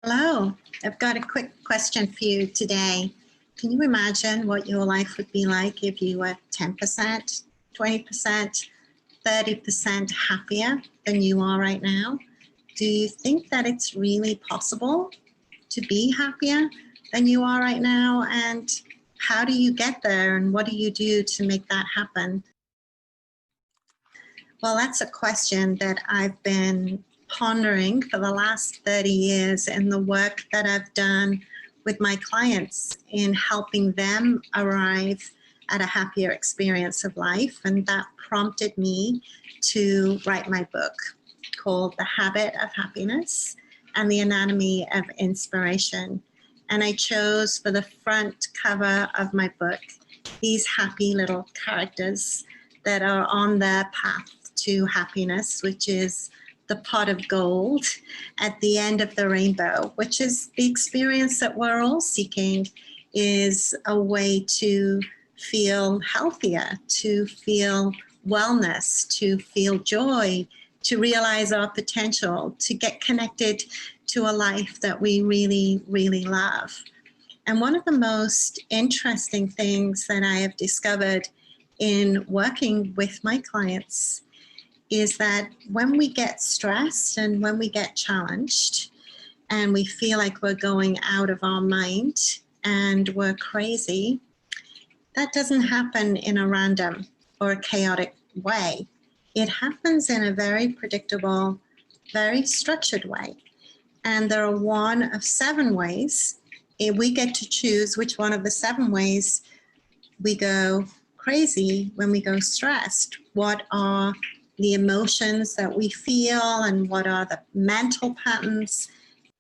Hello, I've got a quick question for you today. Can you imagine what your life would be like if you were 10%, 20%, 30% happier than you are right now? Do you think that it's really possible to be happier than you are right now? And how do you get there and what do you do to make that happen? Well, that's a question that I've been pondering for the last 30 years in the work that I've done with my clients in helping them arrive at a happier experience of life. And that prompted me to write my book called The Habit of Happiness and the Anatomy of Inspiration. And I chose for the front cover of my book these happy little characters that are on their path to happiness, which is the pot of gold at the end of the rainbow, which is the experience that we're all seeking, is a way to feel healthier, to feel wellness, to feel joy, to realize our potential, to get connected to a life that we really, really love. And one of the most interesting things that I have discovered in working with my clients is that when we get stressed and when we get challenged and we feel like we're going out of our mind and we're crazy, that doesn't happen in a random or a chaotic way. It happens in a very predictable, very structured way. And there are one of 7 ways. We get to choose which one of the 7 ways we go crazy when we go stressed. What are the emotions that we feel and what are the mental patterns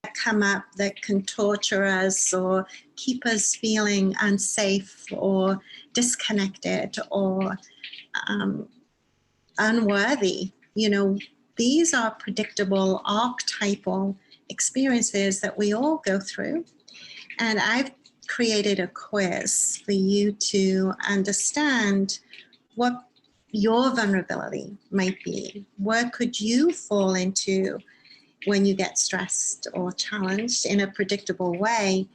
that come up that can torture us or keep us feeling unsafe or disconnected or unworthy. These are predictable archetypal experiences that we all go through. And I've created a quiz for you to understand what your vulnerability might be. Where could you fall into when you get stressed or challenged in a predictable way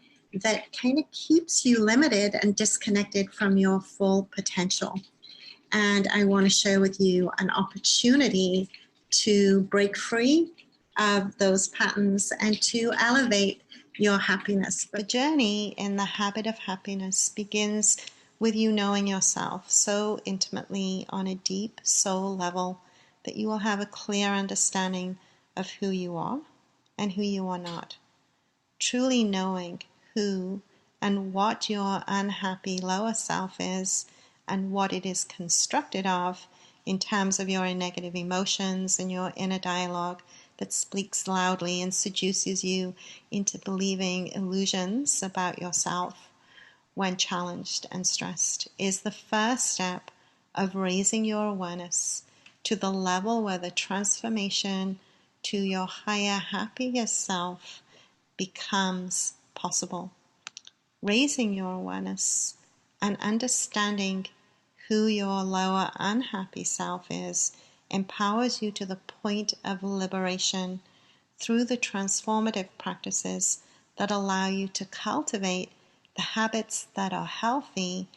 that kind of keeps you limited and disconnected from your full potential? And I want to share with you an opportunity to break free of those patterns and to elevate your happiness. The journey in the habit of happiness begins with you knowing yourself so intimately on a deep soul level that you will have a clear understanding of who you are and who you are not. Truly knowing who and what your unhappy lower self is and what it is constructed of in terms of your negative emotions and your inner dialogue that speaks loudly and seduces you into believing illusions about yourself when challenged and stressed is the first step of raising your awareness to the level where the transformation to your higher, happier self becomes possible. Raising your awareness and understanding who your lower unhappy self is empowers you to the point of liberation through the transformative practices that allow you to cultivate the habits that are healthy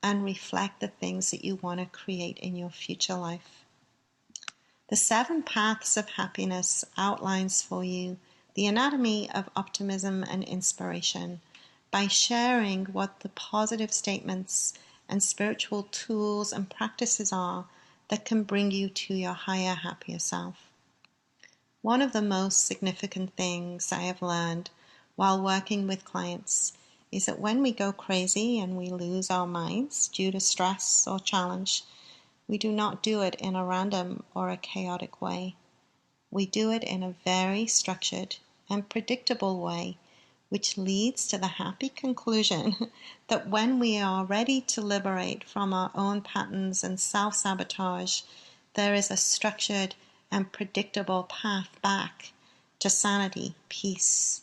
and reflect the things that you want to create in your future life. The 7 Paths of Happiness outlines for you the anatomy of optimism and inspiration by sharing what the positive statements and spiritual tools and practices are that can bring you to your higher, happier self. One of the most significant things I have learned while working with clients is that when we go crazy and we lose our minds due to stress or challenge, we do not do it in a random or a chaotic way. We do it in a very structured and predictable way, which leads to the happy conclusion that when we are ready to liberate from our own patterns and self-sabotage, there is a structured and predictable path back to sanity, peace,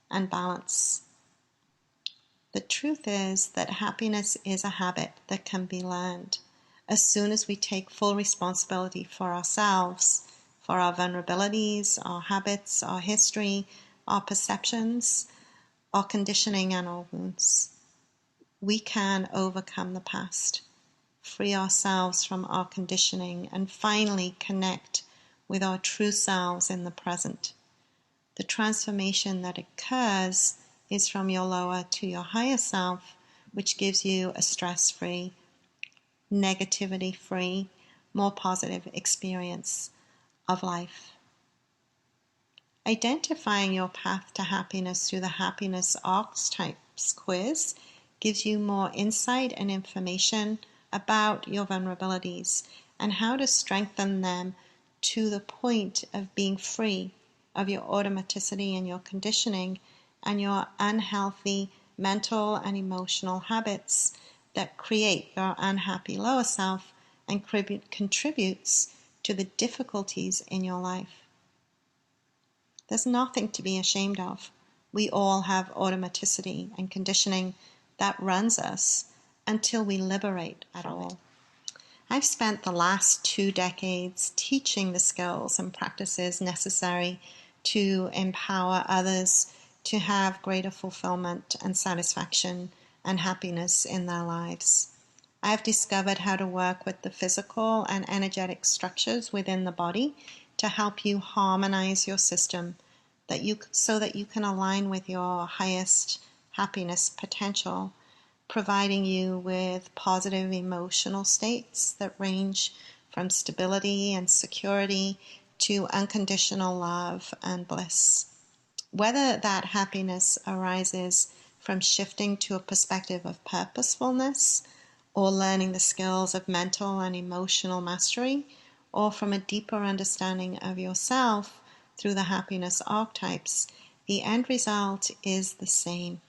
and balance. The truth is that happiness is a habit that can be learned. As soon as we take full responsibility for ourselves, for our vulnerabilities, our habits, our history, our perceptions, our conditioning, and our wounds. We can overcome the past, free ourselves from our conditioning, and finally connect with our true selves in the present. The transformation that occurs is from your lower to your higher self, which gives you a stress-free, negativity-free, more positive experience of life. Identifying your path to happiness through the Happiness Archetypes quiz gives you more insight and information about your vulnerabilities and how to strengthen them to the point of being free of your automaticity and your conditioning and your unhealthy mental and emotional habits that create your unhappy lower self and contributes to the difficulties in your life. There's nothing to be ashamed of. We all have automaticity and conditioning that runs us until we liberate it all. I've spent the last 2 decades teaching the skills and practices necessary to empower others to have greater fulfillment and satisfaction and happiness in their lives. I've discovered how to work with the physical and energetic structures within the body to help you harmonize your system so that you can align with your highest happiness potential, providing you with positive emotional states that range from stability and security to unconditional love and bliss. Whether that happiness arises from shifting to a perspective of purposefulness, or learning the skills of mental and emotional mastery, or from a deeper understanding of yourself through the happiness archetypes, the end result is the same: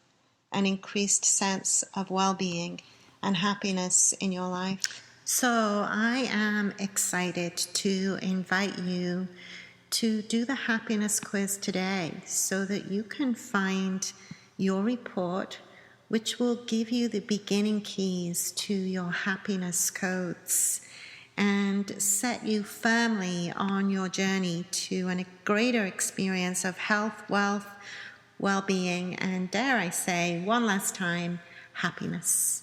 an increased sense of well-being and happiness in your life. So I am excited to invite you to do the happiness quiz today so that you can find your report, which will give you the beginning keys to your happiness codes and set you firmly on your journey to a greater experience of health, wealth, well-being, and dare I say, one last time, happiness.